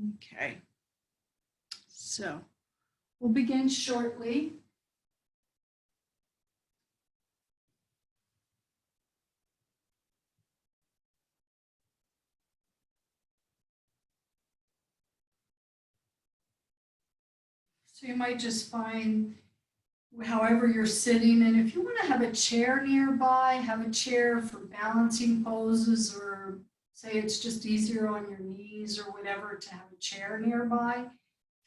Okay. So we'll begin shortly. So you might just find however you're sitting, and if you want to have a chair nearby, have a chair for balancing poses, or say it's just easier on your knees or whatever to have a chair nearby,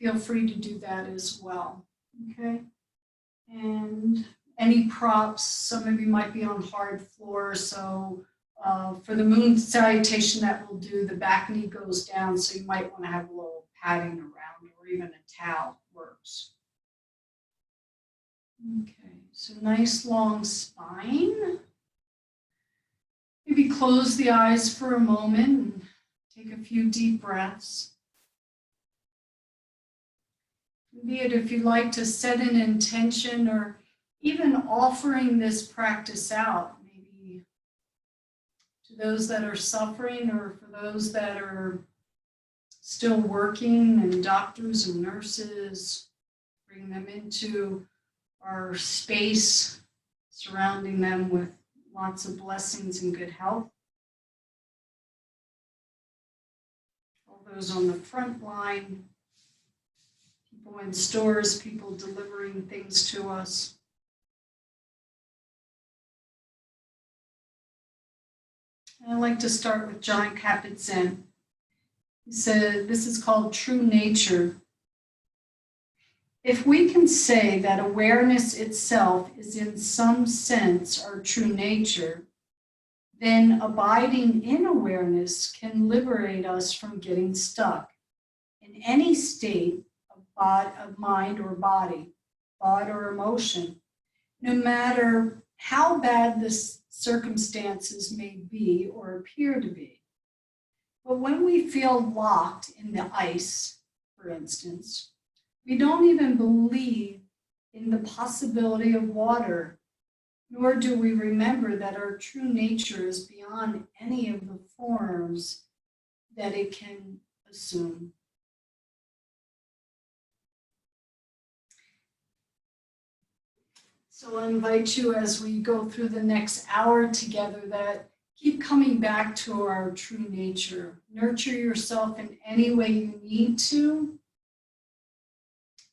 feel free to do that as well, okay? And any props, some of you might be on hard floor, so for the moon salutation that we'll do, the back knee goes down, so you might want to have a little padding around, or even a towel works. Okay, so nice long spine. Maybe close the eyes for a moment and take a few deep breaths. Be it if you'd like to set an intention or even offering this practice out, maybe to those that are suffering or for those that are still working, and doctors and nurses, bring them into our space, surrounding them with lots of blessings and good health. All those on the front line, people in stores, people delivering things to us. And I like to start with John Kabat-Zinn. He said, this is called true nature. If we can say that awareness itself is in some sense our true nature, then abiding in awareness can liberate us from getting stuck in any state of mind or body, thought or emotion, no matter how bad the circumstances may be or appear to be. But when we feel locked in the ice, for instance, we don't even believe in the possibility of water, nor do we remember that our true nature is beyond any of the forms that it can assume. So I invite you, as we go through the next hour together, that keep coming back to our true nature. Nurture yourself in any way you need to.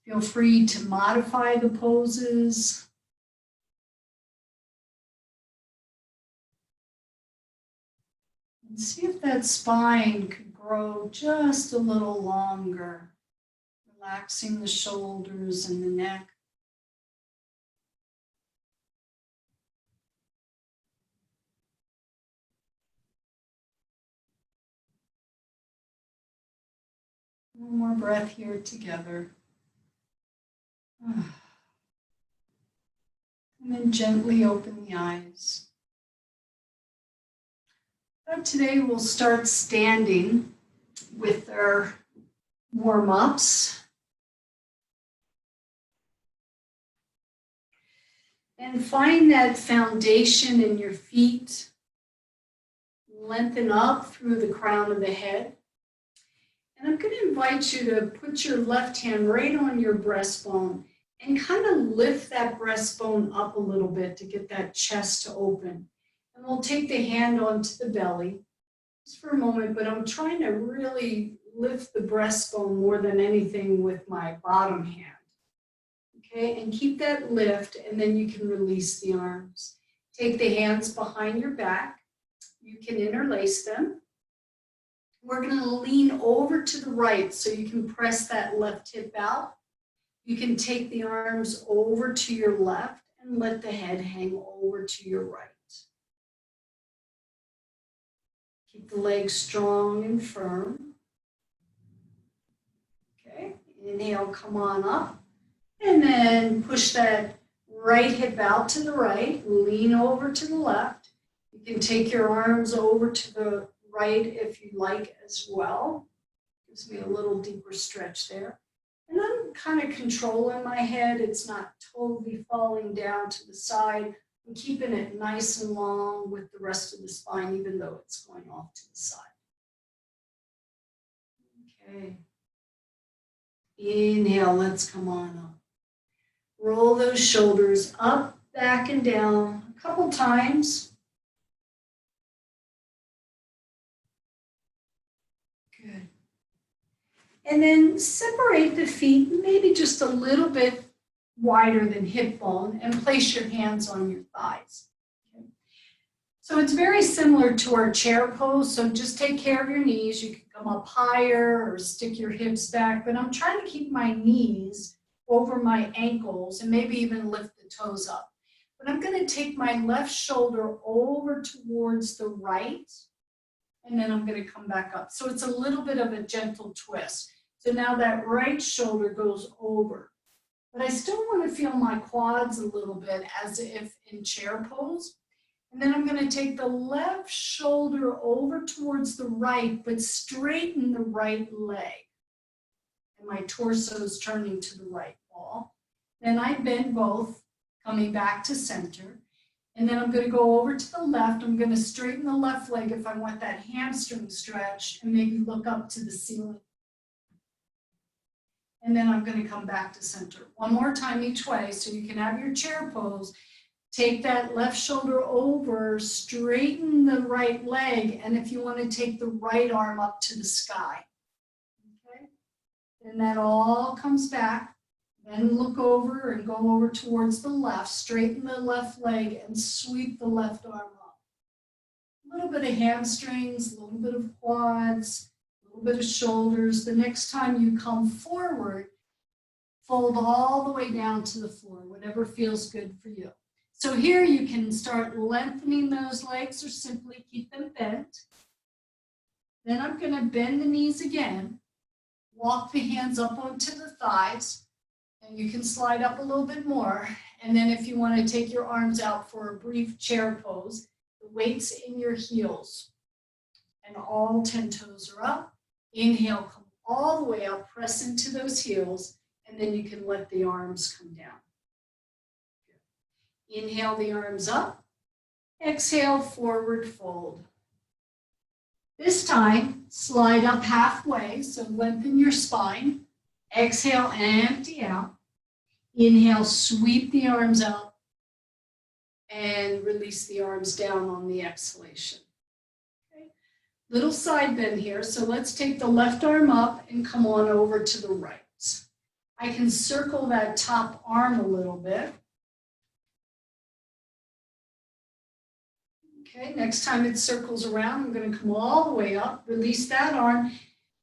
Feel free to modify the poses. And see if that spine could grow just a little longer, relaxing the shoulders and the neck. One more breath here together. And then gently open the eyes. But today we'll start standing with our warm-ups. And find that foundation in your feet. Lengthen up through the crown of the head. And I'm going to invite you to put your left hand right on your breastbone and kind of lift that breastbone up a little bit to get that chest to open. And we'll take the hand onto the belly just for a moment, but I'm trying to really lift the breastbone more than anything with my bottom hand. Okay, and keep that lift, and then you can release the arms. Take the hands behind your back. You can interlace them. We're going to lean over to the right so you can press that left hip out. You can take the arms over to your left and let the head hang over to your right. Keep the legs strong and firm. Okay, inhale, come on up. And then push that right hip out to the right, lean over to the left. You can take your arms over to the right if you like as well. Gives me a little deeper stretch there. And I'm kind of controlling my head. It's not totally falling down to the side. I'm keeping it nice and long with the rest of the spine, even though it's going off to the side. Okay. Inhale, let's come on up. Roll those shoulders up, back, and down a couple times. Good. And then separate the feet maybe just a little bit wider than hip bone and place your hands on your thighs. Okay. So it's very similar to our chair pose, so just take care of your knees. You can come up higher or stick your hips back, but I'm trying to keep my knees over my ankles and maybe even lift the toes up. But I'm going to take my left shoulder over towards the right, and then I'm going to come back up. So it's a little bit of a gentle twist. So now that right shoulder goes over. But I still want to feel my quads a little bit as if in chair pose. And then I'm going to take the left shoulder over towards the right, but straighten the right leg. And my torso is turning to the right wall. Then I bend both, coming back to center. And then I'm going to go over to the left. I'm going to straighten the left leg if I want that hamstring stretch and maybe look up to the ceiling. And then I'm going to come back to center. One more time each way so you can have your chair pose. Take that left shoulder over, straighten the right leg, and if you want to take the right arm up to the sky. Okay? Then that all comes back. Then look over and go over towards the left. Straighten the left leg and sweep the left arm up. A little bit of hamstrings, a little bit of quads, a little bit of shoulders. The next time you come forward, fold all the way down to the floor, whatever feels good for you. So here you can start lengthening those legs or simply keep them bent. Then I'm going to bend the knees again, walk the hands up onto the thighs, and you can slide up a little bit more. And then if you want to take your arms out for a brief chair pose, the weight's in your heels. And all 10 toes are up. Inhale, come all the way up, press into those heels, and then you can let the arms come down. Inhale the arms up. Exhale, forward fold. This time, slide up halfway, so lengthen your spine. Exhale, empty out. Inhale, sweep the arms up. And release the arms down on the exhalation. Okay. Little side bend here, so let's take the left arm up and come on over to the right. I can circle that top arm a little bit. Okay, next time it circles around, I'm going to come all the way up, release that arm,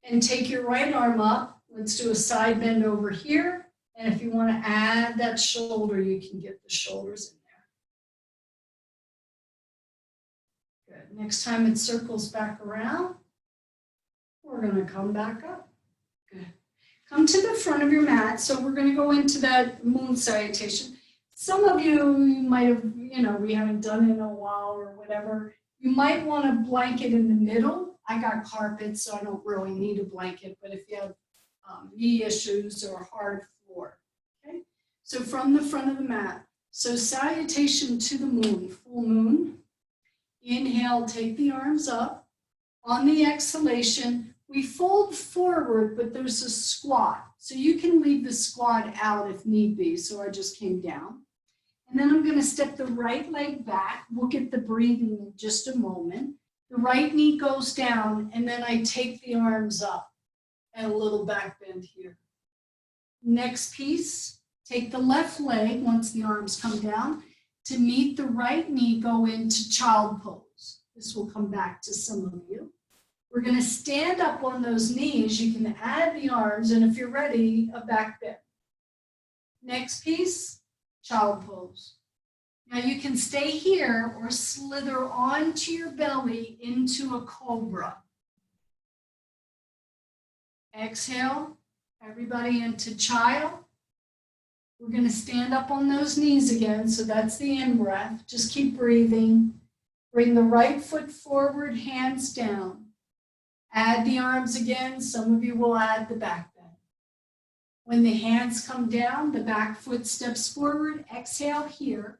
and take your right arm up. Let's do a side bend over here. And if you want to add that shoulder, you can get the shoulders in there. Good. Next time it circles back around, we're going to come back up. Good. Come to the front of your mat. So we're going to go into that moon salutation. Some of you might have, we haven't done it in a while or whatever. You might want a blanket in the middle. I got carpet, so I don't really need a blanket. But if you have knee issues or hard floor, okay? So from the front of the mat. So salutation to the moon, full moon. Inhale, take the arms up. On the exhalation, we fold forward, but there's a squat. So you can leave the squat out if need be. So I just came down. And then I'm going to step the right leg back. We'll get the breathing in just a moment. The right knee goes down, and then I take the arms up and a little back bend here. Next piece, take the left leg, once the arms come down, to meet the right knee, go into child pose. This will come back to some of you. We're going to stand up on those knees. You can add the arms, and if you're ready, a back bend. Next piece, child pose. Now you can stay here or slither onto your belly into a cobra. Exhale, everybody into child. We're going to stand up on those knees again, so that's the in-breath. Just keep breathing. Bring the right foot forward, hands down. Add the arms again. Some of you will add the back bend. When the hands come down, the back foot steps forward. Exhale here.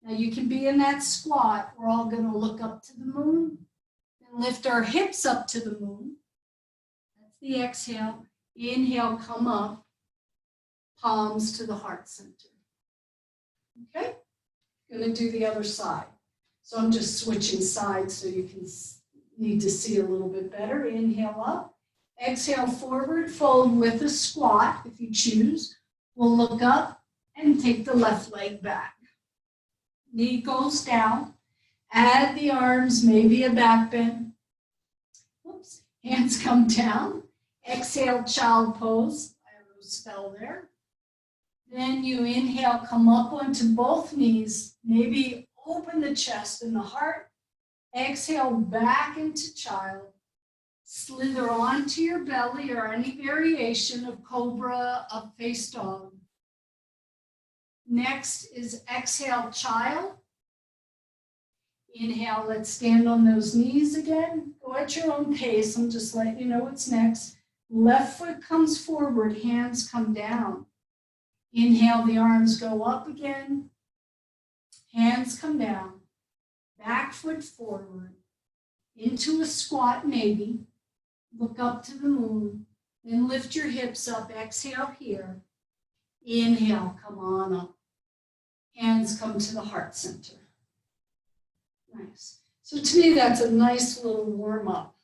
Now you can be in that squat. We're all going to look up to the moon and lift our hips up to the moon. That's the exhale. Inhale, come up. palms to the heart center. Okay, I'm going to do the other side. So I'm just switching sides so you can need to see a little bit better. Inhale up, exhale forward, fold with a squat if you choose. We'll look up and take the left leg back. Knee goes down. Add the arms, maybe a back bend. Oops. Hands come down. Exhale, child pose. I have a spell there. Then you inhale, come up onto both knees. Maybe open the chest and the heart. Exhale, back into child. Slither onto your belly or any variation of cobra, up face dog. Next is exhale, child. Inhale, let's stand on those knees again. Go at your own pace. I'm just letting you know what's next. Left foot comes forward, hands come down. Inhale, the arms go up again. Hands come down. Back foot forward. Into a squat maybe. Look up to the moon. Then lift your hips up. Exhale here. Inhale, come on up. Hands come to the heart center. Nice. So to me, that's a nice little warm up.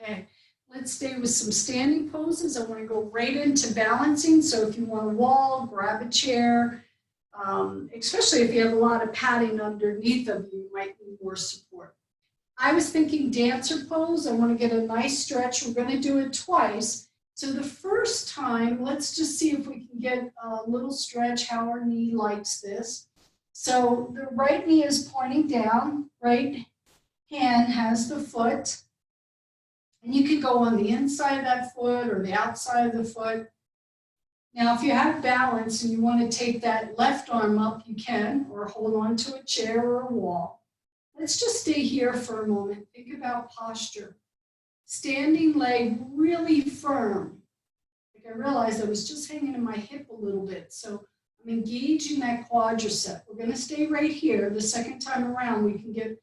Okay, let's stay with some standing poses. I want to go right into balancing. So if you want a wall, grab a chair. Especially if you have a lot of padding underneath of you, you might need more support. I was thinking dancer pose. I want to get a nice stretch. We're going to do it twice. So the first time, let's just see if we can get a little stretch, how our knee likes this. So the right knee is pointing down, right hand has the foot. And you can go on the inside of that foot or the outside of the foot. Now, if you have balance and you want to take that left arm up, you can, or hold on to a chair or a wall. Let's just stay here for a moment. Think about posture. Standing leg really firm. Like I realized I was just hanging in my hip a little bit. So I'm engaging that quadricep. We're going to stay right here. The second time around, we can get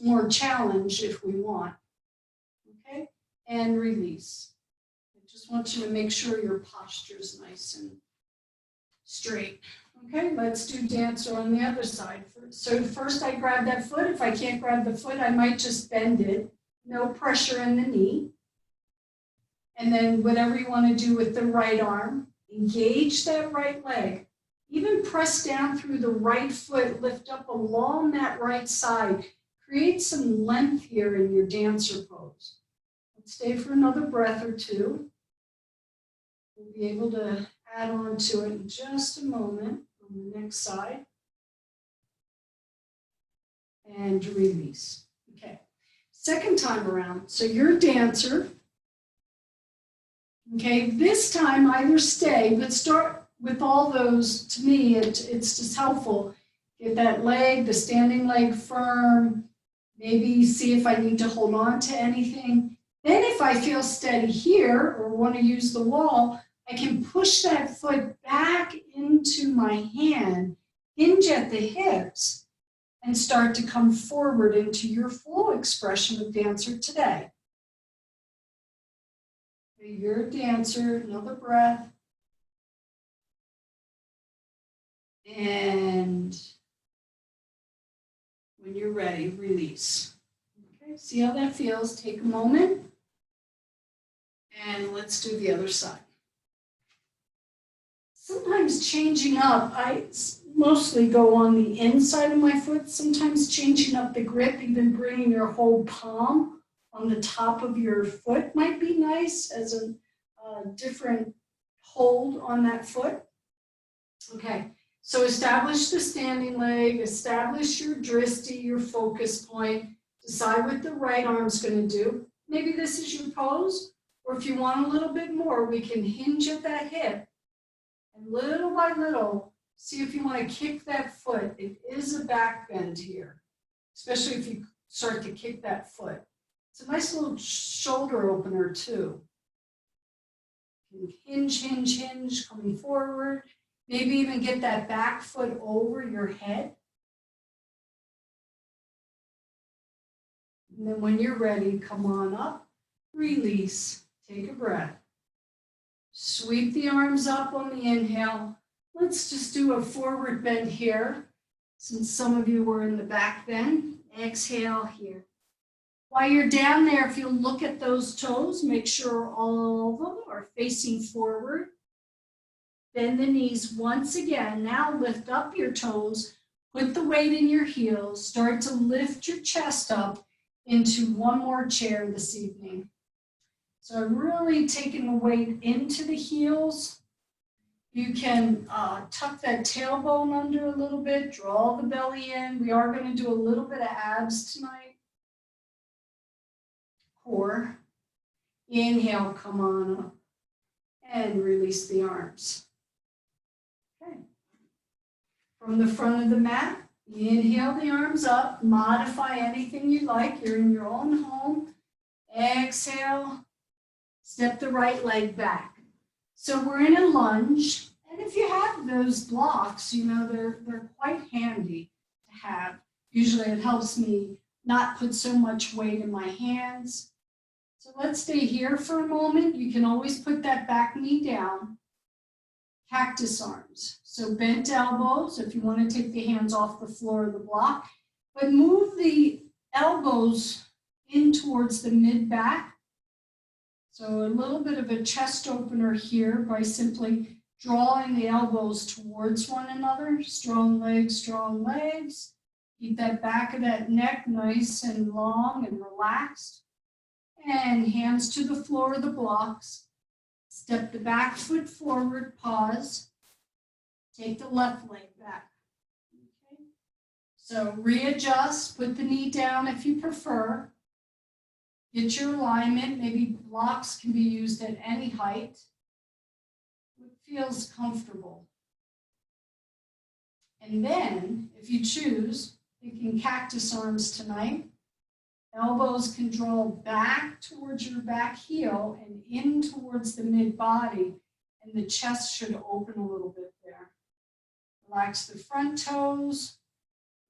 more challenge if we want. Okay? And release. I just want you to make sure your posture is nice and straight. Okay, let's do dancer on the other side. So first I grab that foot. If I can't grab the foot, I might just bend it. No pressure in the knee. And then whatever you want to do with the right arm, engage that right leg. Even press down through the right foot, lift up along that right side. Create some length here in your dancer pose. Let's stay for another breath or two. We'll be able to add on to it in just a moment on the next side. And release. Okay. Second time around. So you're a dancer. Okay, this time either stay, but start with all those. To me, it's just helpful. Get that leg, the standing leg firm. Maybe see if I need to hold on to anything. Then if I feel steady here or want to use the wall, I can push that foot back into my hand, hinge at the hips, and start to come forward into your full expression of dancer today. You're a dancer, another breath. And when you're ready, release. Okay, see how that feels? Take a moment. And let's do the other side. Sometimes changing up, I mostly go on the inside of my foot. Sometimes changing up the grip, even bringing your whole palm on the top of your foot might be nice as a different hold on that foot. Okay, so establish the standing leg, establish your dristi, your focus point, decide what the right arm's going to do. Maybe this is your pose, or if you want a little bit more, we can hinge at that hip. And little by little, see if you want to kick that foot. It is a back bend here, especially if you start to kick that foot. It's a nice little shoulder opener too. Hinge, hinge, hinge, coming forward. Maybe even get that back foot over your head. And then when you're ready, come on up, release, take a breath. Sweep the arms up on the inhale. Let's just do a forward bend here, since some of you were in the back bend. Exhale here. While you're down there, if you look at those toes, make sure all of them are facing forward. Bend the knees once again. Now lift up your toes. Put the weight in your heels. Start to lift your chest up into one more chair this evening. So really taking the weight into the heels. You can tuck that tailbone under a little bit, draw the belly in. We are going to do a little bit of abs tonight. Core. Inhale, come on up. And release the arms. Okay. From the front of the mat, inhale the arms up. Modify anything you like. You're in your own home. Exhale. Step the right leg back. So we're in a lunge, and if you have those blocks, you know, they're quite handy to have. Usually it helps me not put so much weight in my hands. So let's stay here for a moment. You can always put that back knee down. Cactus arms. So bent elbows, if you want to take the hands off the floor of the block, but move the elbows in towards the mid-back. So a little bit of a chest opener here by simply drawing the elbows towards one another. Strong legs, strong legs. Keep that back of that neck nice and long and relaxed. And hands to the floor of the blocks. Step the back foot forward, pause. Take the left leg back. Okay. So readjust, put the knee down if you prefer. Get your alignment. Maybe blocks can be used at any height. What feels comfortable. And then, if you choose, thinking cactus arms tonight, elbows can draw back towards your back heel and in towards the mid-body, and the chest should open a little bit there. Relax the front toes.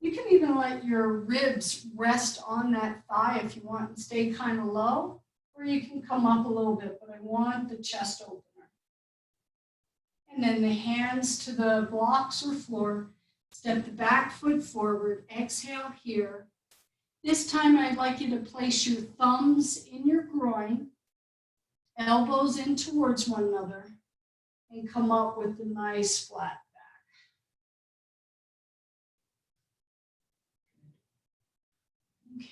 You can even let your ribs rest on that thigh if you want and stay kind of low, or you can come up a little bit, but I want the chest opener. And then the hands to the blocks or floor. Step the back foot forward. Exhale here. This time I'd like you to place your thumbs in your groin, elbows in towards one another, and come up with a nice flat.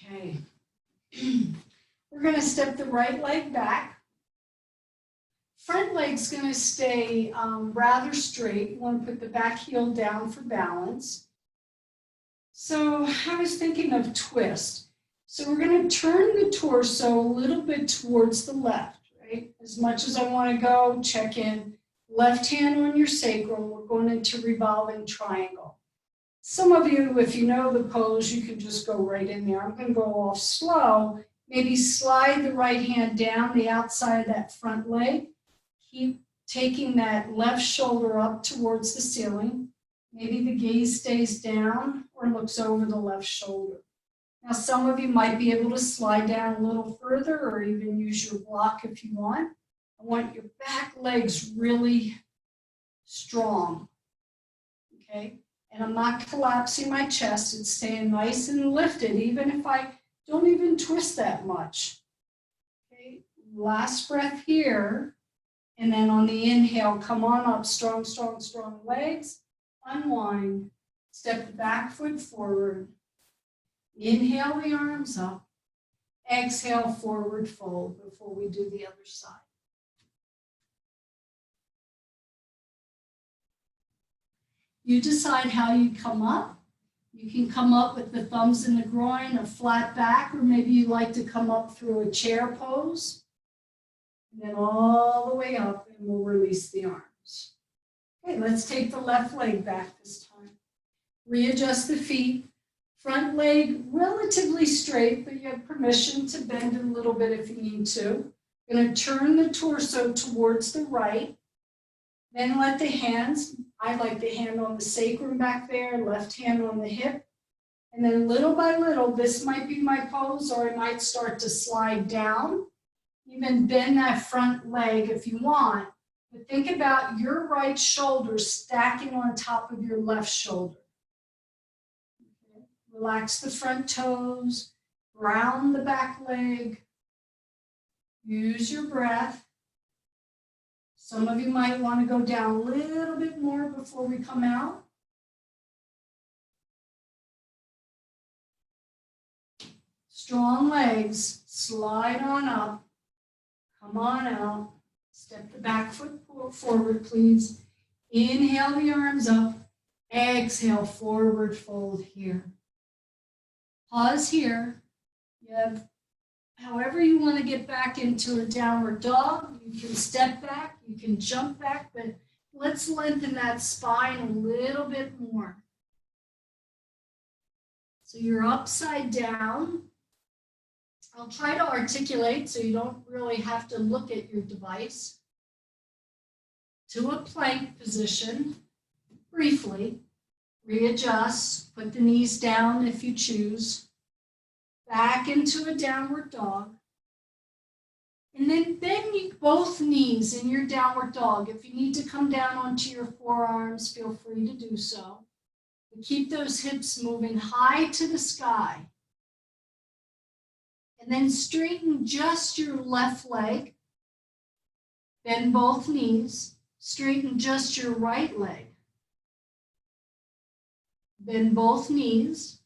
Okay, we're going to step the right leg back. Front leg's going to stay rather straight. You want to put the back heel down for balance. So I was thinking of twist. So we're going to turn the torso a little bit towards the left, right? As much as I want to go, check in. Left hand on your sacrum, we're going into revolving triangle. Some of you, if you know the pose, you can just go right in there. I'm going to go off slow. Maybe slide the right hand down the outside of that front leg. Keep taking that left shoulder up towards the ceiling. Maybe the gaze stays down or looks over the left shoulder. Now, some of you might be able to slide down a little further or even use your block if you want. I want your back legs really strong, okay? And I'm not collapsing my chest. It's staying nice and lifted, even if I don't even twist that much. Okay, last breath here. And then on the inhale, come on up, strong, strong, strong legs. Unwind, step the back foot forward. Inhale the arms up. Exhale, forward fold before we do the other side. You decide how you come up. You can come up with the thumbs in the groin, a flat back, or maybe you like to come up through a chair pose. And then all the way up, and we'll release the arms. Okay, let's take the left leg back this time. Readjust the feet. Front leg relatively straight, but you have permission to bend a little bit if you need to. Going to turn the torso towards the right. Then let the hands, I like the hand on the sacrum back there, left hand on the hip. And then little by little, this might be my pose, or I might start to slide down. Even bend that front leg if you want, But think about your right shoulder stacking on top of your left shoulder. Okay. Relax the front toes, ground the back leg. Use your breath. Some of you might want to go down a little bit more before we come out. Strong legs, slide on up, come on out. Step the back foot forward, please. Inhale the arms up, exhale, forward fold here. Pause here. You have, however you want to get back into a downward dog, you can step back, you can jump back, but let's lengthen that spine a little bit more. So you're upside down. I'll try to articulate so you don't really have to look at your device. To a plank position, briefly. Readjust, put the knees down if you choose. Back into a downward dog. And then bend both knees in your downward dog. If you need to come down onto your forearms, feel free to do so. But keep those hips moving high to the sky. And then straighten just your left leg. Bend both knees. Straighten just your right leg. Bend both knees.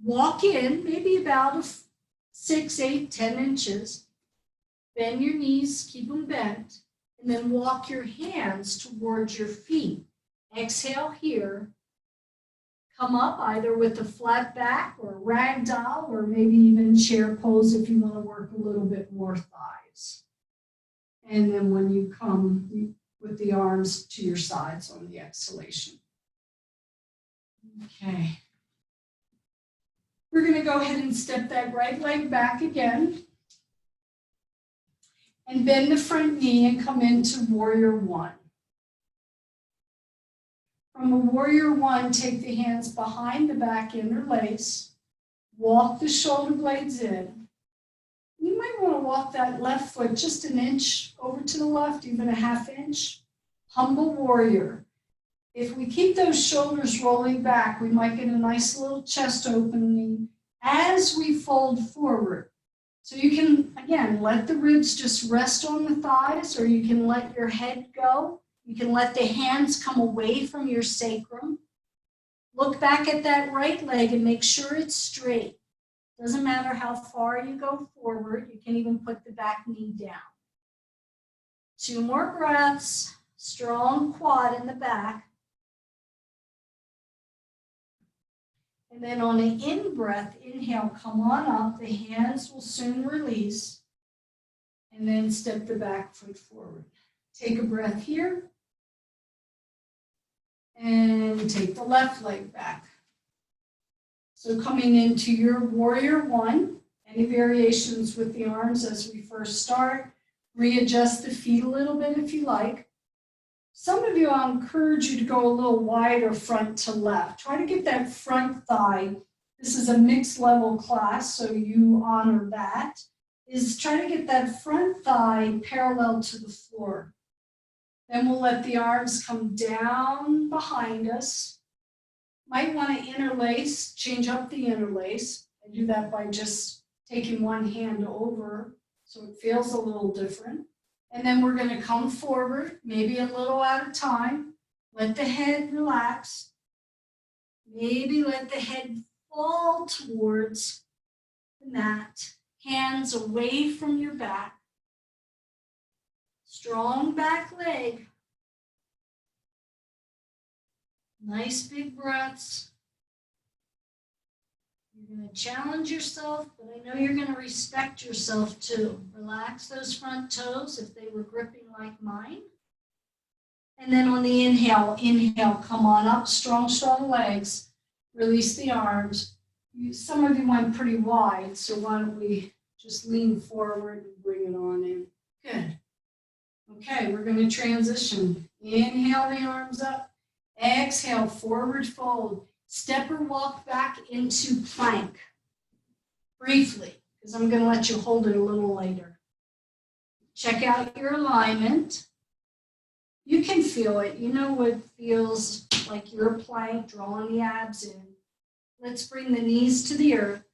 Walk in, maybe about 6, 8, 10 inches. Bend your knees, keep them bent. And then walk your hands towards your feet. Exhale here. Come up either with a flat back or ragdoll or maybe even chair pose if you want to work a little bit more thighs. And then when you come with the arms to your sides on the exhalation. Okay. We're going to go ahead and step that right leg back again. And bend the front knee and come into warrior one. From a warrior one, take the hands behind the back, interlace. Walk the shoulder blades in. You might want to walk that left foot just an inch over to the left, even a half inch. Humble warrior. If we keep those shoulders rolling back, we might get a nice little chest opening as we fold forward. So you can, again, let the ribs just rest on the thighs, or you can let your head go. You can let the hands come away from your sacrum. Look back at that right leg and make sure it's straight. Doesn't matter how far you go forward. You can even put the back knee down. 2 more breaths. Strong quad in the back. And then on an in-breath, inhale, come on up. The hands will soon release. And then step the back foot forward. Take a breath here. And take the left leg back. So coming into your warrior one, any variations with the arms as we first start, readjust the feet a little bit if you like. Some of you, I'll encourage you to go a little wider front to left. Try to get that front thigh. This is a mixed level class, so you honor that. Is try to get that front thigh parallel to the floor. Then we'll let the arms come down behind us. Might want to interlace, change up the interlace. I do that by just taking one hand over so it feels a little different. And then we're going to come forward, maybe a little at a time. Let the head relax. Maybe let the head fall towards the mat. Hands away from your back. Strong back leg. Nice big breaths. You're going to challenge yourself, but I know you're going to respect yourself too. Relax those front toes if they were gripping like mine. And then on the inhale, come on up, strong legs. Release the arms. Some of you went pretty wide, so why don't we just lean forward and bring it on in. Good. Okay, we're going to transition. Inhale the arms up. Exhale, forward fold. Step or walk back into plank. Briefly, because I'm going to let you hold it a little later. Check out your alignment. You can feel it. You know what feels like your plank, drawing the abs in. Let's bring the knees to the earth,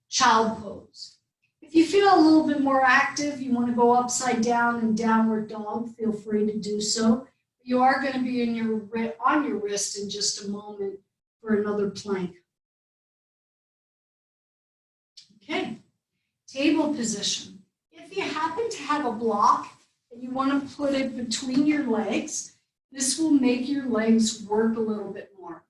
child pose. If you feel a little bit more active, you want to go upside down and downward dog, feel free to do so. You are going to be on your wrist in just a moment for another plank. Okay, table position. If you happen to have a block and you want to put it between your legs, this will make your legs work a little bit more.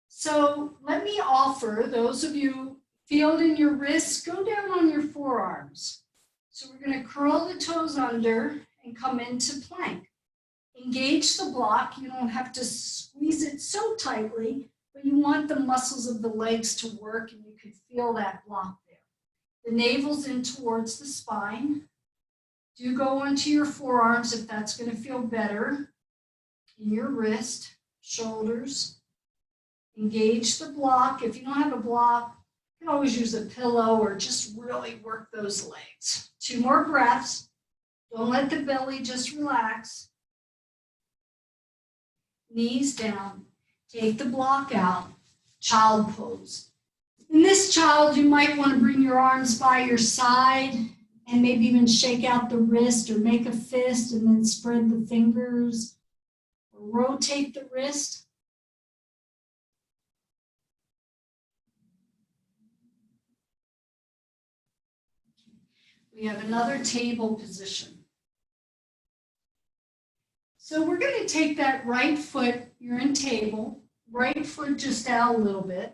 So let me offer those of you feel it in your wrists, go down on your forearms. So we're going to curl the toes under and come into plank. Engage the block. You don't have to squeeze it so tightly, but you want the muscles of the legs to work and you can feel that block there. The navel's in towards the spine. Do go onto your forearms if that's going to feel better. In your wrist, shoulders. Engage the block. If you don't have a block, you can always use a pillow or just really work those legs. 2 more breaths. Don't let the belly just relax. Knees down. Take the block out. Child pose. In this child, you might want to bring your arms by your side and maybe even shake out the wrist or make a fist and then spread the fingers or rotate the wrist. We have another table position. So we're going to take that right foot, you're in table, right foot just out a little bit.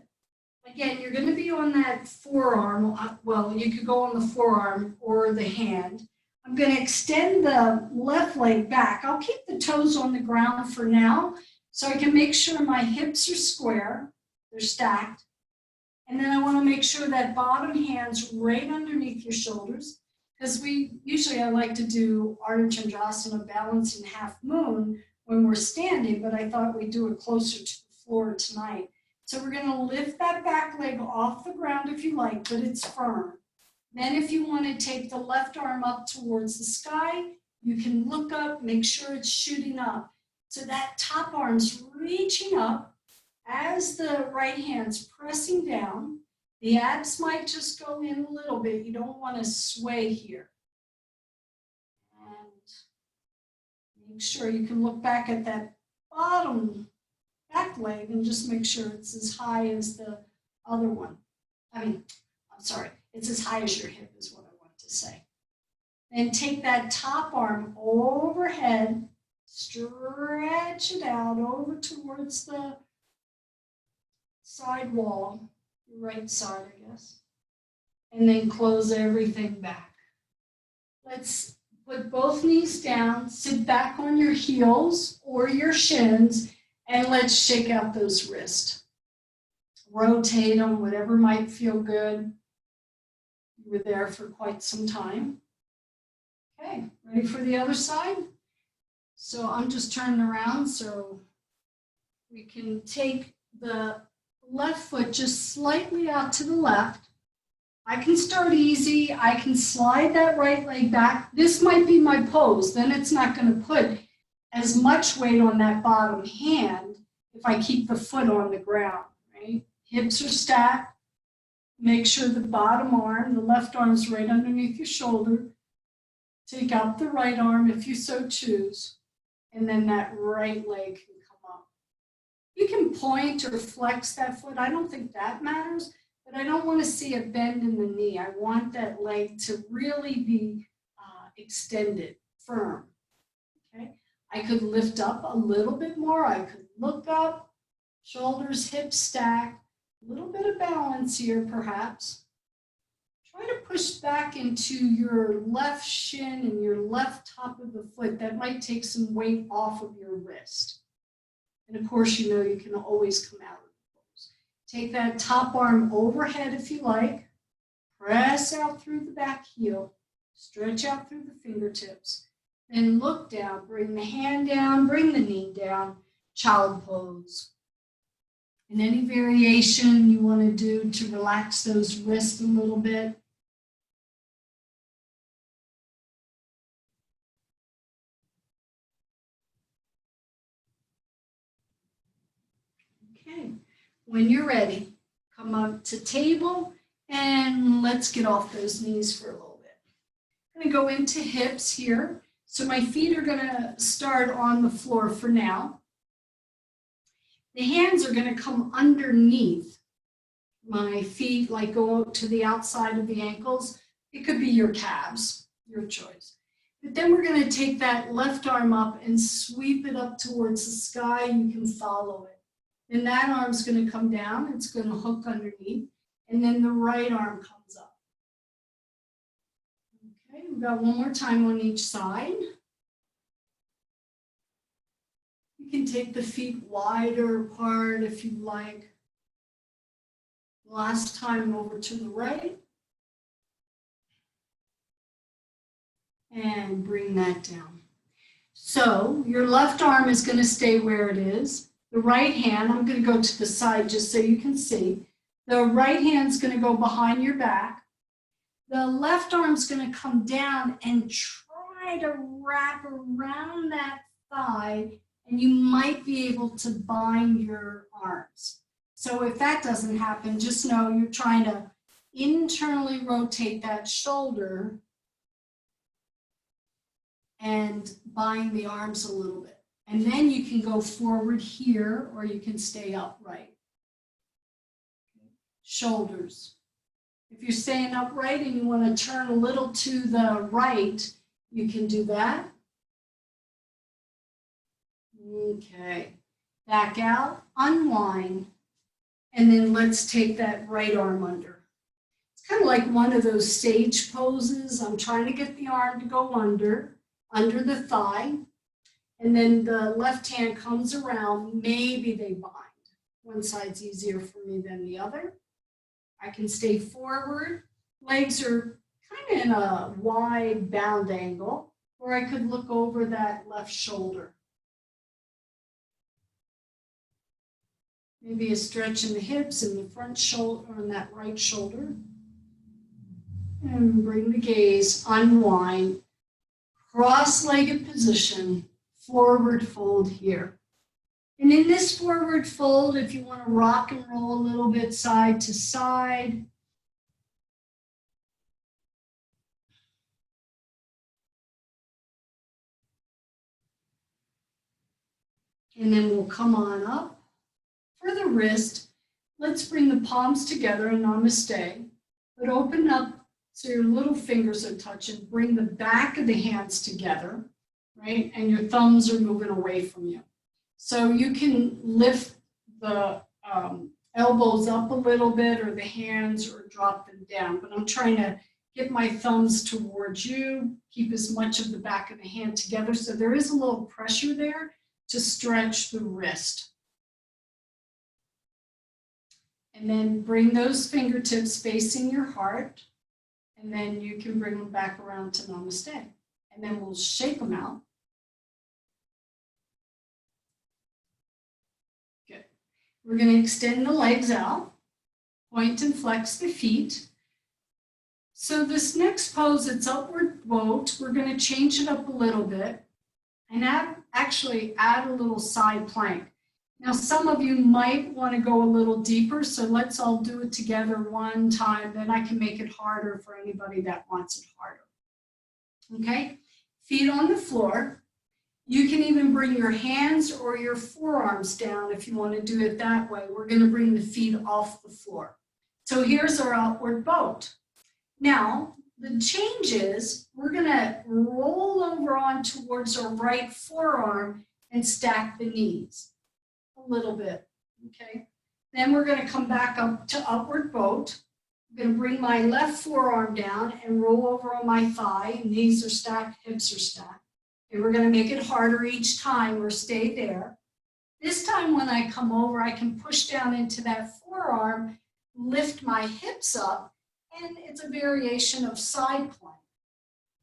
Again, you're going to be on that forearm. Well, you could go on the forearm or the hand. I'm going to extend the left leg back. I'll keep the toes on the ground for now so I can make sure my hips are square, they're stacked. And then I want to make sure that bottom hand's right underneath your shoulders. Because I like to do Ardha Chandrasana, balancing half moon when we're standing, but I thought we'd do it closer to the floor tonight. So we're going to lift that back leg off the ground if you like, but it's firm. Then if you want to take the left arm up towards the sky, you can look up, make sure it's shooting up. So that top arm's reaching up as the right hand's pressing down. The abs might just go in a little bit. You don't want to sway here. And make sure you can look back at that bottom back leg and just make sure it's as high as the other one. It's as high as your hip is what I want to say. Then take that top arm overhead, stretch it out over towards the side wall. Right side, I guess, and then close everything back. Let's put both knees down, sit back on your heels or your shins, and let's shake out those wrists. Rotate them, whatever might feel good. You were there for quite some time. Okay, ready for the other side? So I'm just turning around so we can take the left foot just slightly out to the left. I can start easy. I can slide that right leg back. This might be my pose. Then it's not going to put as much weight on that bottom hand if I keep the foot on the ground, right? Hips are stacked. Make sure the bottom arm, the left arm's right underneath your shoulder. Take out the right arm if you so choose. And then that right leg can come up. You can point or flex that foot. I don't think that matters, but I don't want to see a bend in the knee. I want that leg to really be extended, firm. Okay. I could lift up a little bit more. I could look up, shoulders, hips stacked, a little bit of balance here perhaps. Try to push back into your left shin and your left top of the foot. That might take some weight off of your wrist. And of course, you know you can always come out of the pose. Take that top arm overhead if you like. Press out through the back heel. Stretch out through the fingertips. Then look down. Bring the hand down. Bring the knee down. Child pose. And any variation you want to do to relax those wrists a little bit. Okay, when you're ready, come up to table and let's get off those knees for a little bit. I'm gonna go into hips here. So my feet are gonna start on the floor for now. The hands are gonna come underneath my feet, like go to the outside of the ankles. It could be your calves, your choice. But then we're gonna take that left arm up and sweep it up towards the sky. You can follow it. Then that arm's gonna come down, it's gonna hook underneath, and then the right arm comes up. Okay, we've got one more time on each side. You can take the feet wider apart if you like. Last time over to the right. And bring that down. So your left arm is going to stay where it is. The right hand, I'm going to go to the side just so you can see. The right hand's going to go behind your back. The left arm's going to come down and try to wrap around that thigh, and you might be able to bind your arms. So if that doesn't happen, just know you're trying to internally rotate that shoulder and bind the arms a little bit. And then you can go forward here, or you can stay upright. Shoulders. If you're staying upright and you want to turn a little to the right, you can do that. Okay. Back out, unwind, and then let's take that right arm under. It's kind of like one of those stage poses. I'm trying to get the arm to go under the thigh, and then the left hand comes around, maybe they bind. One side's easier for me than the other. I can stay forward, legs are kind of in a wide bound angle, or I could look over that left shoulder. Maybe a stretch in the hips and the front shoulder, on that right shoulder. And bring the gaze, unwind. Cross-legged position, forward fold here. And in this forward fold, if you want to rock and roll a little bit side to side, and then we'll come on up. For the wrist, let's bring the palms together in namaste, but open up so your little fingers are touching. Bring the back of the hands together, right? And your thumbs are moving away from you. So you can lift the elbows up a little bit, or the hands, or drop them down. But I'm trying to get my thumbs towards you, keep as much of the back of the hand together. So there is a little pressure there to stretch the wrist. And then bring those fingertips facing your heart. And then you can bring them back around to namaste. And then we'll shake them out. Good. We're going to extend the legs out, point and flex the feet. So this next pose, it's upward boat. We're going to change it up a little bit and actually add a little side plank. Now, some of you might want to go a little deeper, so let's all do it together one time. Then I can make it harder for anybody that wants it harder. Okay, feet on the floor. You can even bring your hands or your forearms down if you want to do it that way. We're going to bring the feet off the floor. So here's our outward boat. Now, the change is we're going to roll over on towards our right forearm and stack the knees. A little bit, okay? Then we're going to come back up to upward boat. I'm going to bring my left forearm down and roll over on my thigh. Knees are stacked, hips are stacked. And we're going to make it harder each time or stay there. This time when I come over, I can push down into that forearm, lift my hips up, and it's a variation of side plank.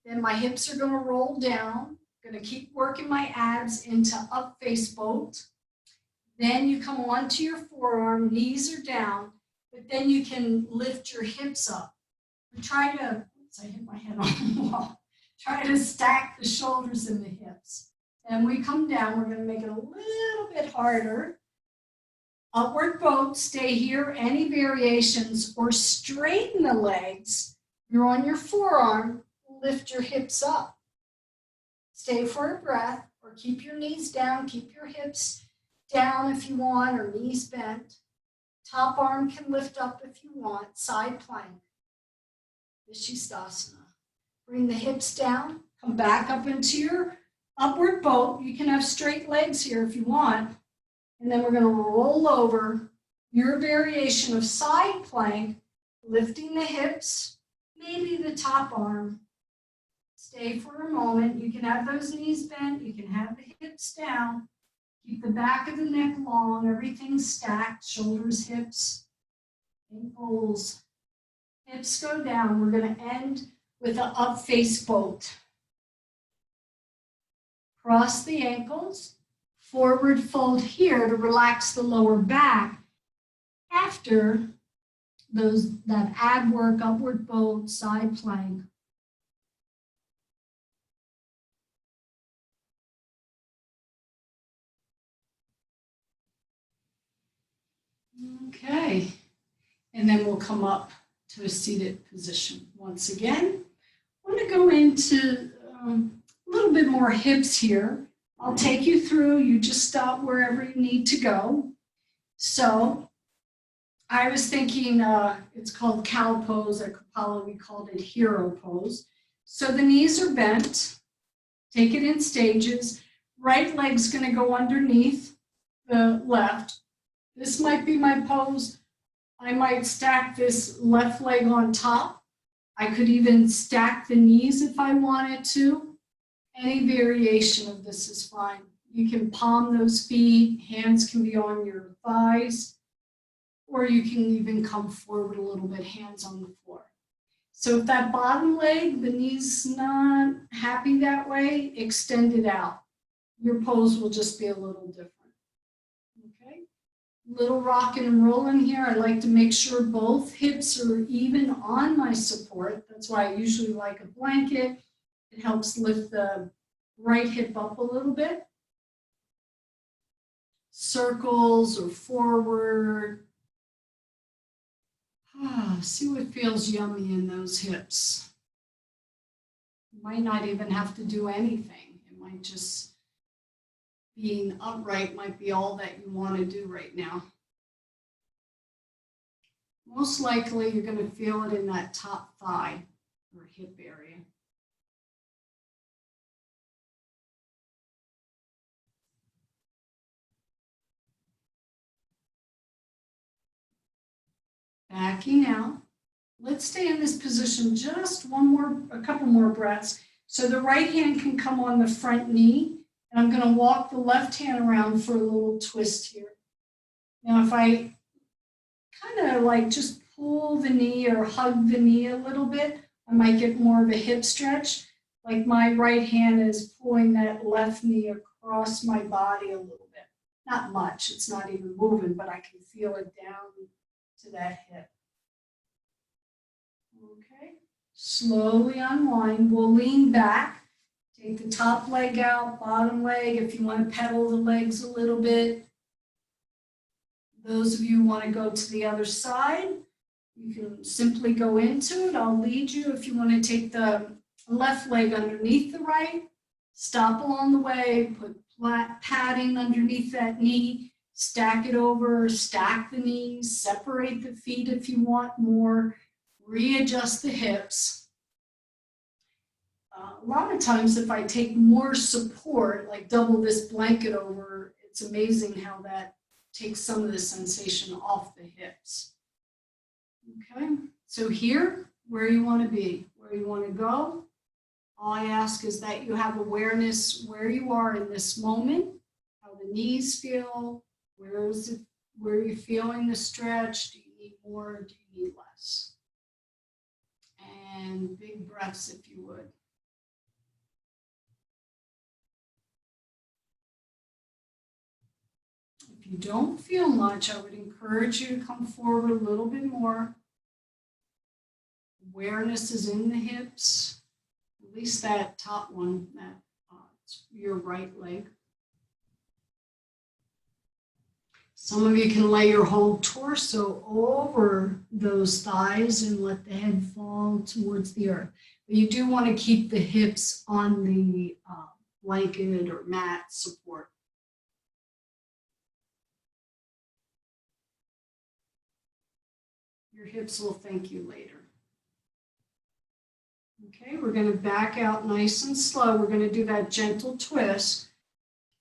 Then my hips are going to roll down. I'm going to keep working my abs into up face boat. Then you come onto your forearm, knees are down, but then you can lift your hips up. And try to, oops, I hit my head on the wall. Try to stack the shoulders and the hips. And we come down, we're going to make it a little bit harder. Upward boat, stay here. Any variations or straighten the legs. You're on your forearm, lift your hips up. Stay for a breath or keep your knees down, keep your hips down if you want or knees bent. Top arm can lift up if you want, side plank. Vishisthasana. Bring the hips down, come back up into your upward boat. You can have straight legs here if you want. And then we're going to roll over your variation of side plank, lifting the hips, maybe the top arm. Stay for a moment. You can have those knees bent. You can have the hips down. Keep the back of the neck long. Everything stacked. Shoulders, hips, ankles. Hips go down. We're going to end with an up face boat. Cross the ankles. Forward fold here to relax the lower back. After that ab work, upward boat, side plank. Okay, and then we'll come up to a seated position. Once again, I want to go into a little bit more hips here. I'll take you through, you just stop wherever you need to go. So I was thinking it's called cow pose, at Kapala we called it hero pose. So the knees are bent, take it in stages. Right leg's gonna go underneath the left. This might be my pose. I might stack this left leg on top. I could even stack the knees if I wanted to. Any variation of this is fine. You can palm those feet, hands can be on your thighs, or you can even come forward a little bit, hands on the floor. So if that bottom leg, the knee's not happy that way, extend it out. Your pose will just be a little different. Okay? Little rocking and rolling here. I like to make sure both hips are even on my support. That's why I usually like a blanket. It helps lift the right hip up a little bit. Circles or forward. See what feels yummy in those hips. You might not even have to do anything. It might just, being upright might be all that you want to do right now. Most likely you're going to feel it in that top thigh or hip area. Backing out. Let's stay in this position just a couple more breaths. So the right hand can come on the front knee, and I'm going to walk the left hand around for a little twist here. Now, if I kind of like just pull the knee or hug the knee a little bit, I might get more of a hip stretch. Like my right hand is pulling that left knee across my body a little bit. Not much, it's not even moving, but I can feel it down to that hip. Okay, slowly unwind. We'll lean back. Take the top leg out, bottom leg. If you want to pedal the legs a little bit. Those of you who want to go to the other side, you can simply go into it. I'll lead you. If you want to take the left leg underneath the right, stop along the way, put flat padding underneath that knee, stack it over, stack the knees, separate the feet if you want more, readjust the hips. A lot of times if I take more support, like double this blanket over, it's amazing how that takes some of the sensation off the hips. Okay, so here, where you want to be, where you want to go, all I ask is that you have awareness where you are in this moment, how the knees feel, where you're feeling the stretch, do you need more, do you need less? And big breaths if you would. If you don't feel much, I would encourage you to come forward a little bit more. Awareness is in the hips, at least that top one, your right leg. Some of you can lay your whole torso over those thighs and let the head fall towards the earth. But you do want to keep the hips on the blanket or mat support. Your hips will thank you later. Okay, we're going to back out nice and slow. We're going to do that gentle twist.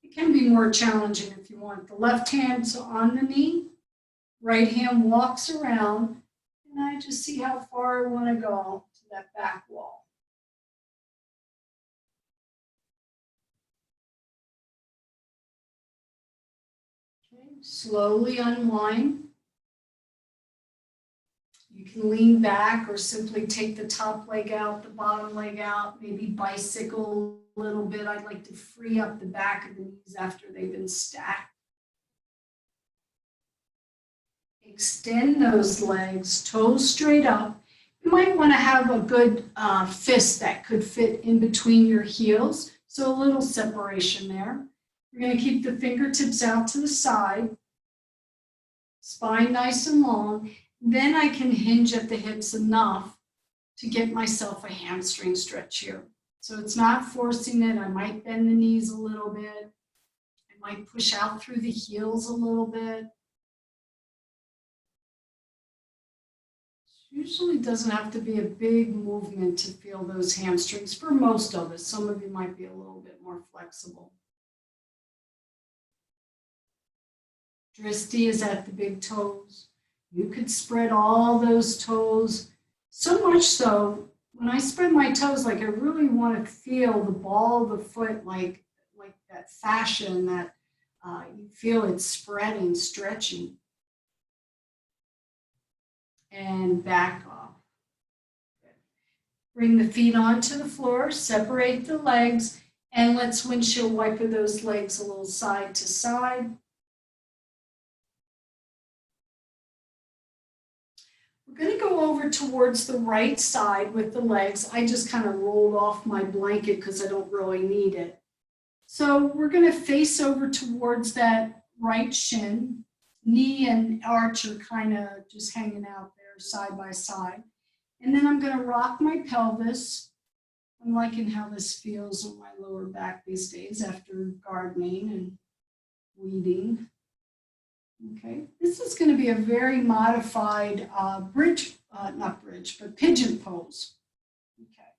It can be more challenging if you want. The left hand's on the knee, right hand walks around, and I just see how far I want to go to that back wall. Okay, slowly unwind. You can lean back or simply take the top leg out, the bottom leg out, maybe bicycle a little bit. I'd like to free up the back of the knees after they've been stacked. Extend those legs, toes straight up. You might want to have a good fist that could fit in between your heels, so a little separation there. We're going to keep the fingertips out to the side, spine nice and long. Then I can hinge at the hips enough to get myself a hamstring stretch here. So it's not forcing it. I might bend the knees a little bit. I might push out through the heels a little bit. Usually doesn't have to be a big movement to feel those hamstrings for most of us. Some of you might be a little bit more flexible. Drishti is at the big toes. You could spread all those toes, so much so, when I spread my toes, like I really want to feel the ball of the foot, like that fashion that you feel it spreading, stretching. And back off. Good. Bring the feet onto the floor, separate the legs, and let's windshield wiper those legs a little side to side. We're going to go over towards the right side with the legs. I just kind of rolled off my blanket because I don't really need it. So we're going to face over towards that right shin. Knee and arch are kind of just hanging out there side by side. And then I'm going to rock my pelvis. I'm liking how this feels on my lower back these days after gardening and weeding. Okay, this is going to be a very modified pigeon pose. Okay,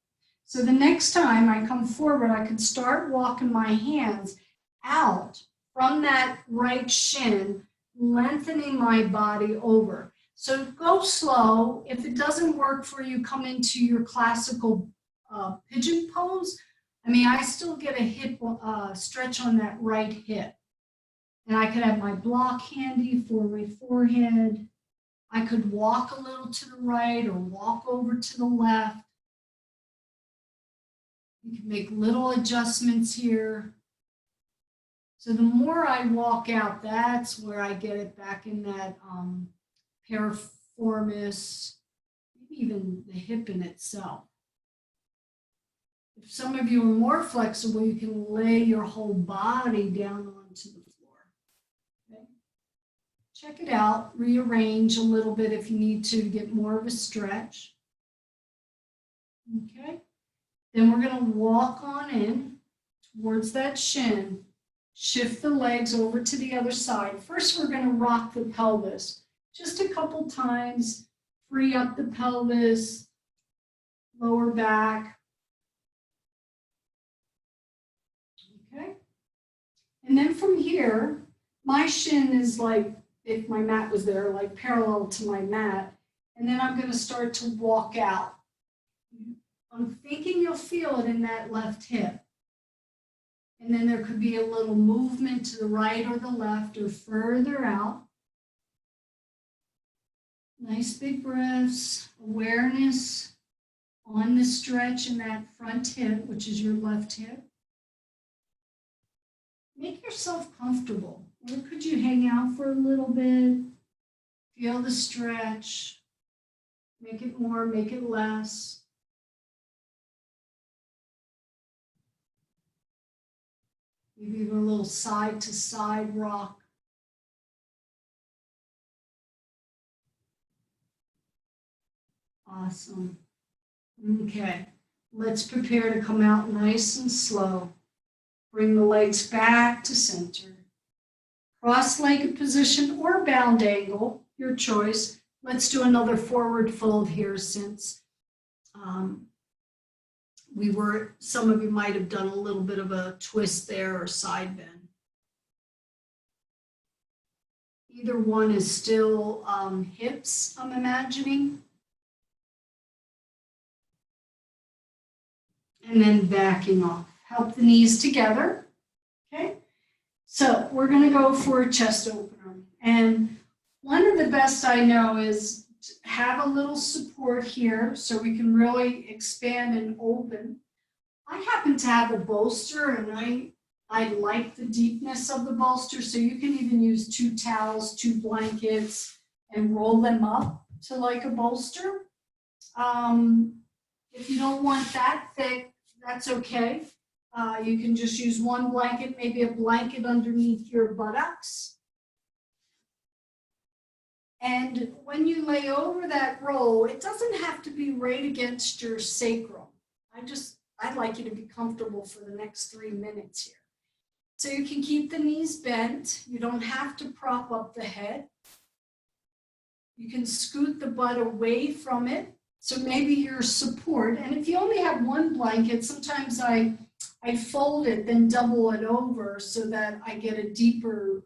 so the next time I come forward, I can start walking my hands out from that right shin, lengthening my body over. So go slow. If it doesn't work for you, come into your classical pigeon pose. I mean, I still get a hip stretch on that right hip. And I could have my block handy for my forehead. I could walk a little to the right or walk over to the left. You can make little adjustments here. So the more I walk out, that's where I get it back in that piriformis, maybe even the hip in itself. If some of you are more flexible, you can lay your whole body down onto the floor. Okay. Check it out, rearrange a little bit if you need to get more of a stretch. Okay, then we're going to walk on in towards that shin, shift the legs over to the other side. First, we're going to rock the pelvis just a couple times, free up the pelvis, lower back. Okay, and then from here, my shin is like, if my mat was there, like parallel to my mat, and then I'm going to start to walk out. I'm thinking you'll feel it in that left hip. And then there could be a little movement to the right or the left or further out. Nice big breaths, awareness on the stretch in that front hip, which is your left hip. Make yourself comfortable. Or could you hang out for a little bit? Feel the stretch. Make it more, make it less. Maybe even a little side to side rock. Awesome. Okay, let's prepare to come out nice and slow. Bring the legs back to center. Cross-legged position or bound angle, your choice. Let's do another forward fold here since some of you might have done a little bit of a twist there or side bend. Either one is still hips, I'm imagining. And then backing off. Help the knees together, okay? So we're gonna go for a chest opener. And one of the best I know is to have a little support here so we can really expand and open. I happen to have a bolster and I like the deepness of the bolster, so you can even use 2 towels, 2 blankets, and roll them up to like a bolster. If you don't want that thick, that's okay. You can just use 1 blanket, maybe a blanket underneath your buttocks. And when you lay over that roll, it doesn't have to be right against your sacrum. I'd like you to be comfortable for the next 3 minutes here. So you can keep the knees bent. You don't have to prop up the head. You can scoot the butt away from it. So maybe your support, and if you only have 1 blanket, sometimes I fold it, then double it over so that I get a deeper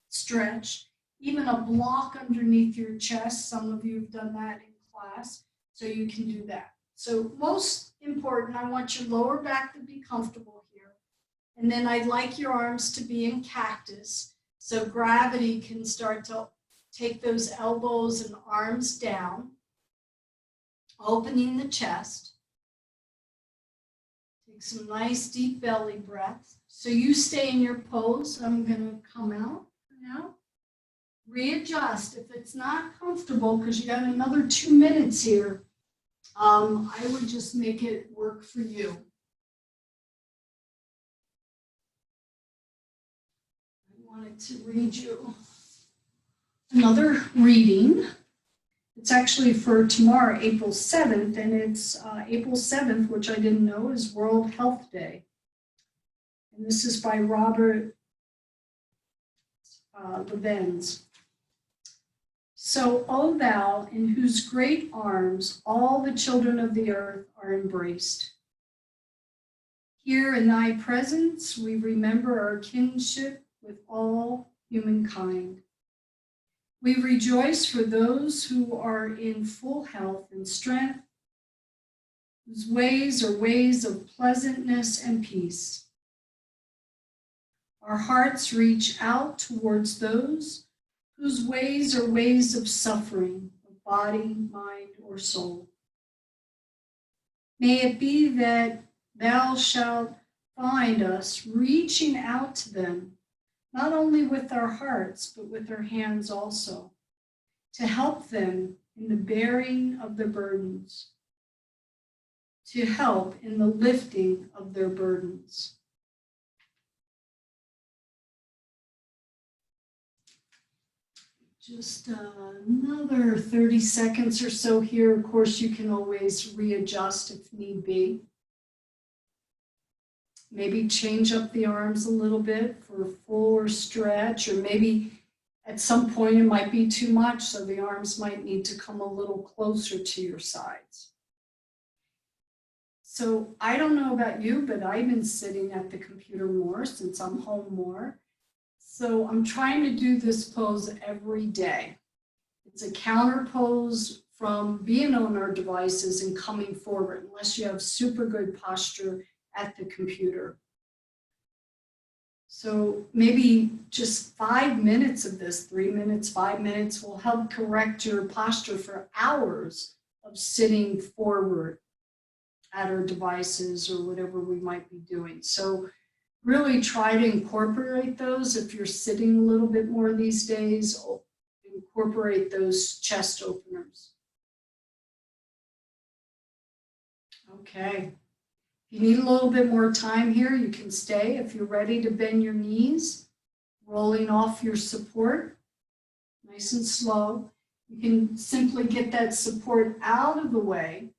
stretch. Even a block underneath your chest, some of you have done that in class, so you can do that. So most important, I want your lower back to be comfortable here. And then I'd like your arms to be in cactus, so gravity can start to take those elbows and arms down, opening the chest. Take some nice deep belly breaths. So you stay in your pose. I'm going to come out for now. Readjust. If it's not comfortable, because you got another 2 minutes here, I would just make it work for you. I wanted to read you another reading. It's actually for tomorrow, April 7th, and it's April 7th, which I didn't know, is World Health Day. And this is by Robert Levens. So, O thou, in whose great arms all the children of the earth are embraced. Here in thy presence, we remember our kinship with all humankind. We rejoice for those who are in full health and strength, whose ways are ways of pleasantness and peace. Our hearts reach out towards those whose ways are ways of suffering, of body, mind, or soul. May it be that thou shalt find us reaching out to them, not only with our hearts, but with our hands also, to help them in the bearing of their burdens, to help in the lifting of their burdens. Just another 30 seconds or so here. Of course, you can always readjust if need be. Maybe change up the arms a little bit for a fuller stretch, or maybe at some point it might be too much, so the arms might need to come a little closer to your sides. So I don't know about you, but I've been sitting at the computer more since I'm home more. So I'm trying to do this pose every day. It's a counter pose from being on our devices and coming forward, unless you have super good posture at the computer. So maybe just 5 minutes of this, 3 minutes, 5 minutes will help correct your posture for hours of sitting forward at our devices or whatever we might be doing. So really try to incorporate those. If you're sitting a little bit more these days, incorporate those chest openers. Okay. If you need a little bit more time here, you can stay. If you're ready to bend your knees, rolling off your support, nice and slow. You can simply get that support out of the way.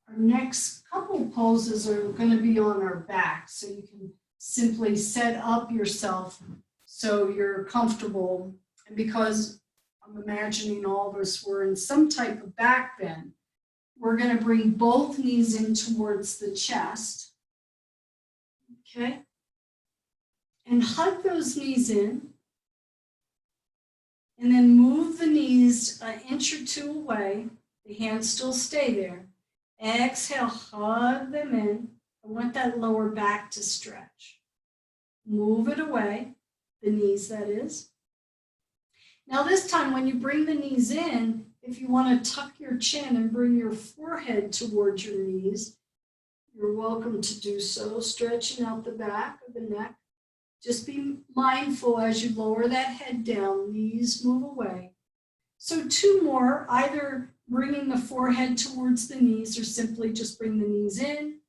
Our next couple poses are going to be on our back, so you can simply set up yourself so you're comfortable. And because I'm imagining all of us were in some type of back bend, we're going to bring both knees in towards the chest. Okay? And hug those knees in. And then move the knees an inch or two away. The hands still stay there. Exhale, hug them in. I want that lower back to stretch. Move it away, the knees that is. Now this time when you bring the knees in, if you want to tuck your chin and bring your forehead towards your knees, you're welcome to do so, stretching out the back of the neck. Just be mindful as you lower that head down, knees move away. So two more, either bringing the forehead towards the knees or simply just bring the knees in,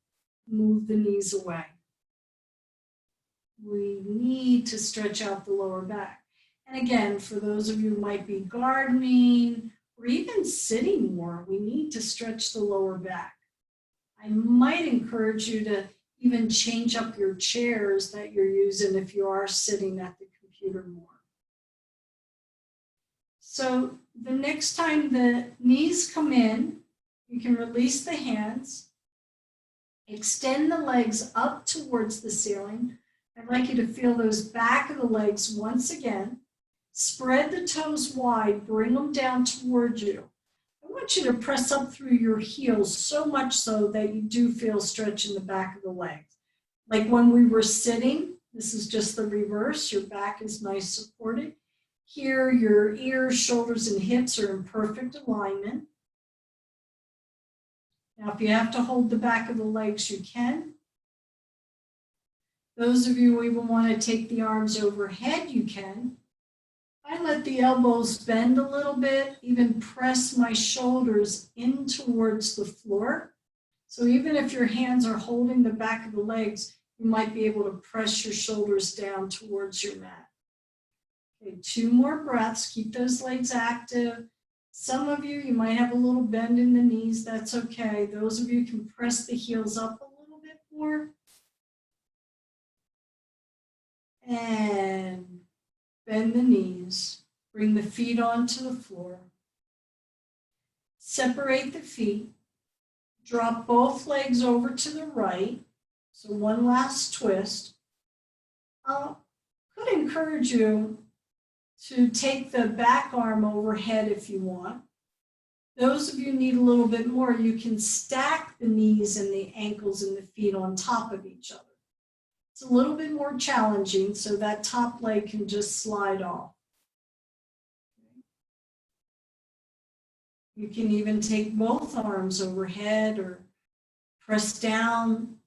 move the knees away. We need to stretch out the lower back. And again, for those of you who might be gardening or even sitting more, we need to stretch the lower back. I might encourage you to even change up your chairs that you're using if you are sitting at the computer more. So the next time the knees come in, you can release the hands, extend the legs up towards the ceiling. I'd like you to feel those back of the legs once again. Spread the toes wide, bring them down towards you. I want you to press up through your heels so much so that you do feel stretch in the back of the legs. Like when we were sitting, this is just the reverse. Your back is nice supported. Here, your ears, shoulders, and hips are in perfect alignment. Now, if you have to hold the back of the legs, you can. Those of you who even want to take the arms overhead, you can. I let the elbows bend a little bit, even press my shoulders in towards the floor. So even if your hands are holding the back of the legs, you might be able to press your shoulders down towards your mat. Okay, two more breaths. Keep those legs active. Some of you, you might have a little bend in the knees. That's okay. Those of you can press the heels up a little bit more. And bend the knees. Bring the feet onto the floor. Separate the feet. Drop both legs over to the right. So one last twist. I could encourage you to take the back arm overhead if you want. Those of you need a little bit more, you can stack the knees and the ankles and the feet on top of each other. It's a little bit more challenging, so that top leg can just slide off. You can even take both arms overhead or press down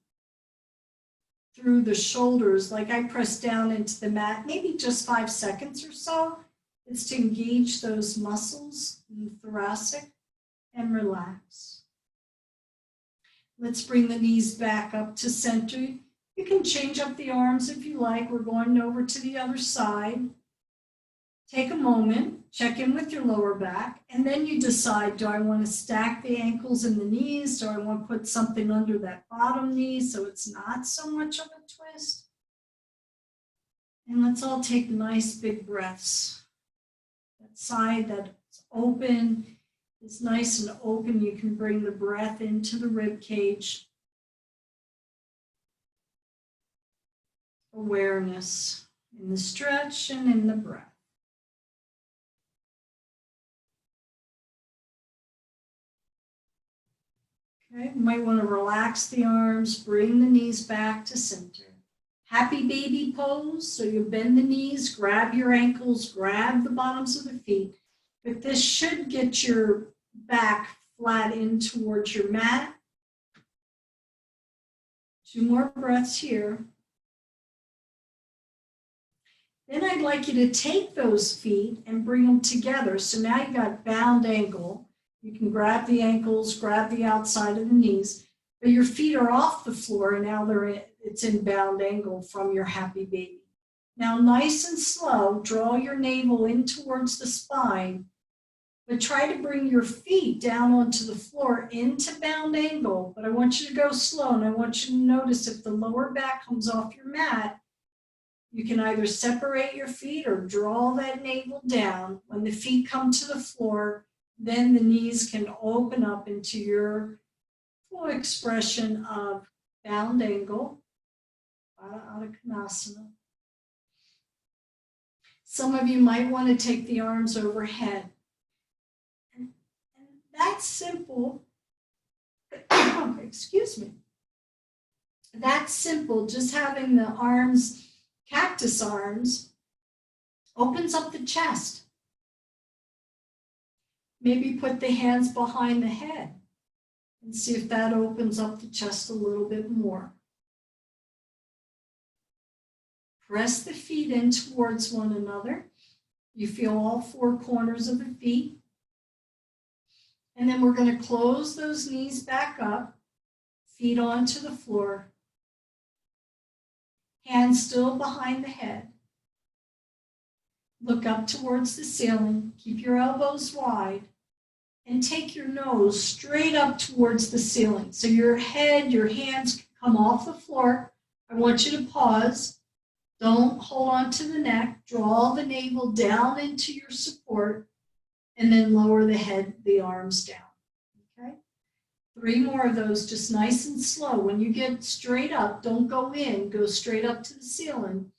through the shoulders, like I press down into the mat, maybe just 5 seconds or so. It's to engage those muscles in the thoracic and relax. Let's bring the knees back up to center. You can change up the arms if you like. We're going over to the other side. Take a moment, check in with your lower back, and then you decide, do I want to stack the ankles and the knees? Do I want to put something under that bottom knee so it's not so much of a twist? And let's all take nice big breaths. That side that's open is nice and open. You can bring the breath into the rib cage. Awareness in the stretch and in the breath. Okay, you might want to relax the arms, bring the knees back to center. Happy baby pose, so you bend the knees, grab your ankles, grab the bottoms of the feet. But this should get your back flat in towards your mat. 2 more breaths here. Then I'd like you to take those feet and bring them together. So now you've got bound ankle. You can grab the ankles, grab the outside of the knees, but your feet are off the floor and now it's in bound angle from your happy baby. Now nice and slow, draw your navel in towards the spine but try to bring your feet down onto the floor into bound angle. But I want you to go slow, and I want you to notice if the lower back comes off your mat, you can either separate your feet or draw that navel down. When the feet come to the floor, then the knees can open up into your full expression of bound angle, Adho Konasana. Some of you might want to take the arms overhead. And that's simple. Excuse me. That's simple. Just having the arms, cactus arms, opens up the chest. Maybe put the hands behind the head and see if that opens up the chest a little bit more. Press the feet in towards one another. You feel all four corners of the feet. And then we're going to close those knees back up, feet onto the floor, hands still behind the head. Look up towards the ceiling, keep your elbows wide, and take your nose straight up towards the ceiling. So your head, your hands come off the floor. I want you to pause. Don't hold on to the neck. Draw the navel down into your support, and then lower the head, the arms down. Okay? 3 more of those, just nice and slow. When you get straight up, don't go in, go straight up to the ceiling.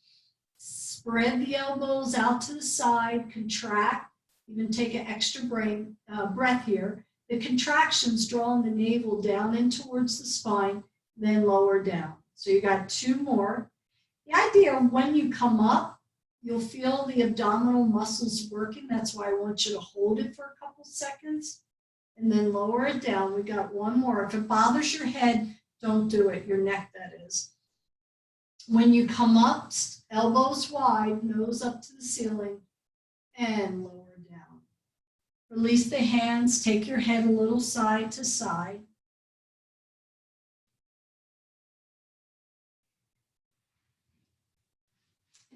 Spread the elbows out to the side, contract, even take an extra breath here. The contractions drawing the navel down in towards the spine, then lower down. So you got 2 more. The idea of when you come up, you'll feel the abdominal muscles working. That's why I want you to hold it for a couple seconds and then lower it down. We got 1 more. If it bothers your head, don't do it, your neck that is. When you come up, elbows wide, nose up to the ceiling, and lower down. Release the hands, take your head a little side to side.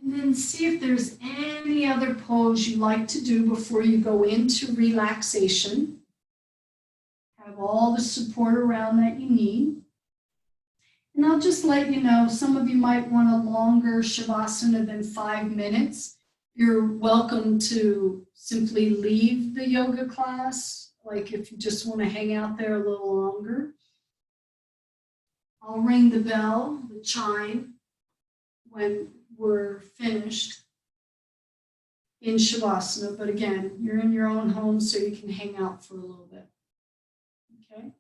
And then see if there's any other pose you like to do before you go into relaxation. Have all the support around that you need. And I'll just let you know, some of you might want a longer Shavasana than 5 minutes. You're welcome to simply leave the yoga class, like if you just want to hang out there a little longer. I'll ring the bell, the chime, when we're finished in Shavasana. But again, you're in your own home, so you can hang out for a little bit. Okay?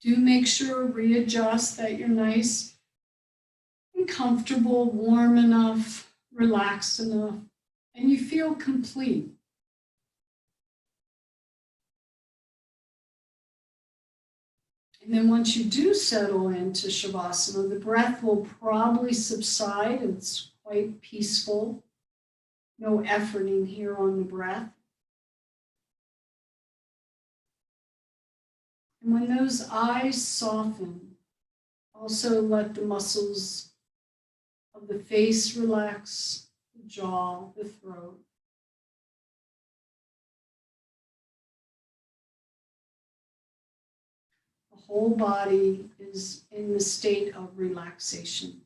Do make sure, readjust that you're nice and comfortable, warm enough, relaxed enough, and you feel complete. And then once you do settle into Shavasana, the breath will probably subside. It's quite peaceful. No efforting here on the breath. And when those eyes soften, also let the muscles of the face relax, the jaw, the throat. The whole body is in the state of relaxation.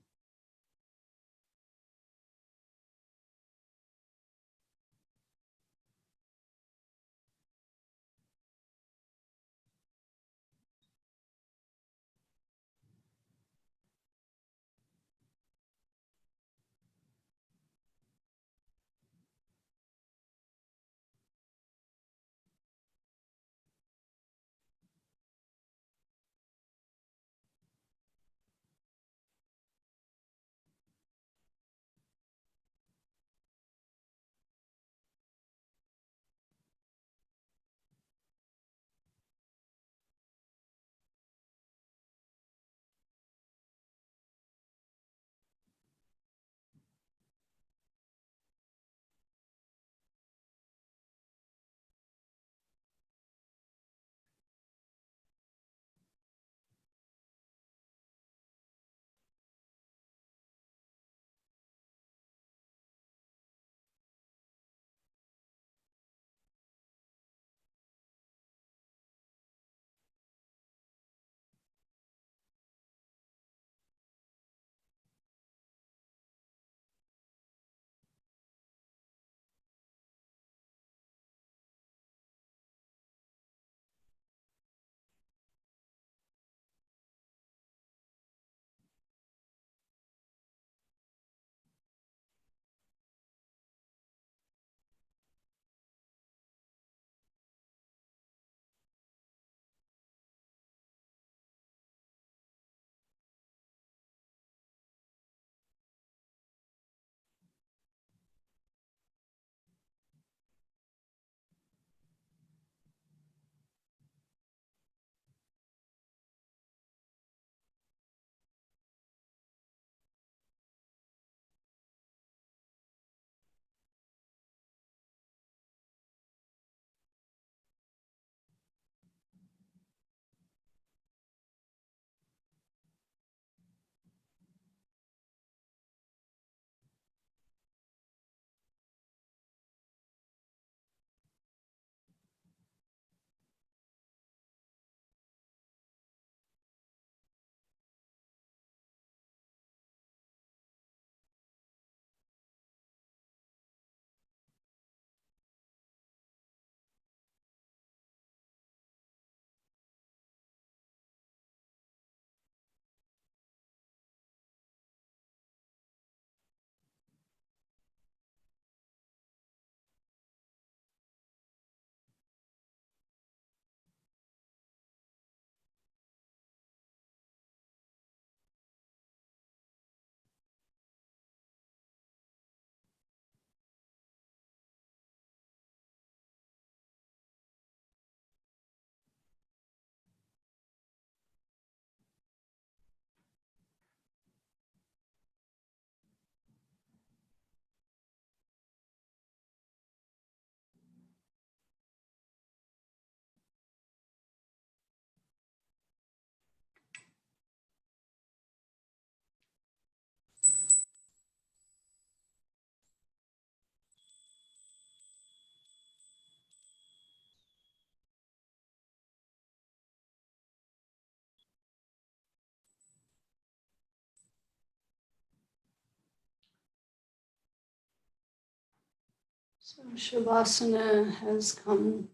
So Shavasana has come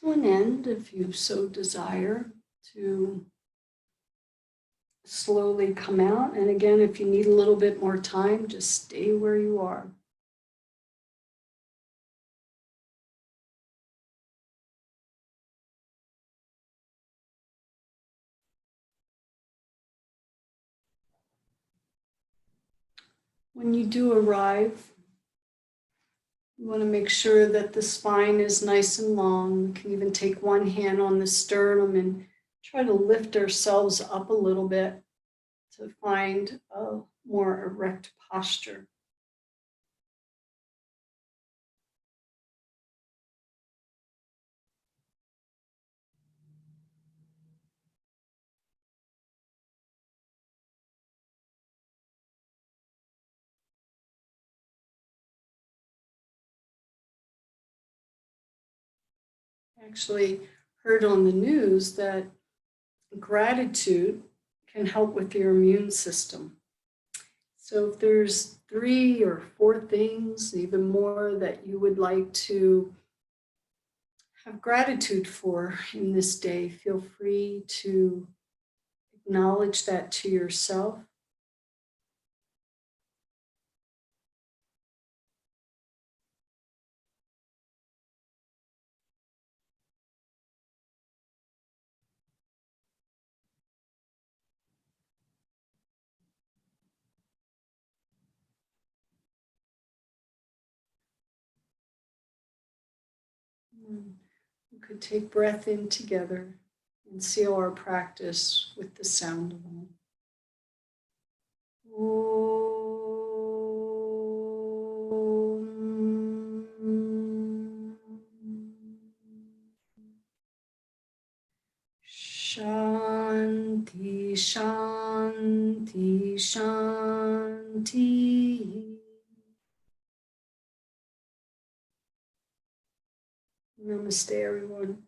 to an end if you so desire to slowly come out. And again, if you need a little bit more time, just stay where you are. When you do arrive, you want to make sure that the spine is nice and long. You can even take one hand on the sternum and try to lift ourselves up a little bit to find a more erect posture. Actually heard on the news that gratitude can help with your immune system. So if there's 3 or 4 things, even more, that you would like to have gratitude for in this day, feel free to acknowledge that to yourself. We could take breath in together and seal our practice with the sound of Om. Shanti, Shanti, Shanti. Namaste, everyone.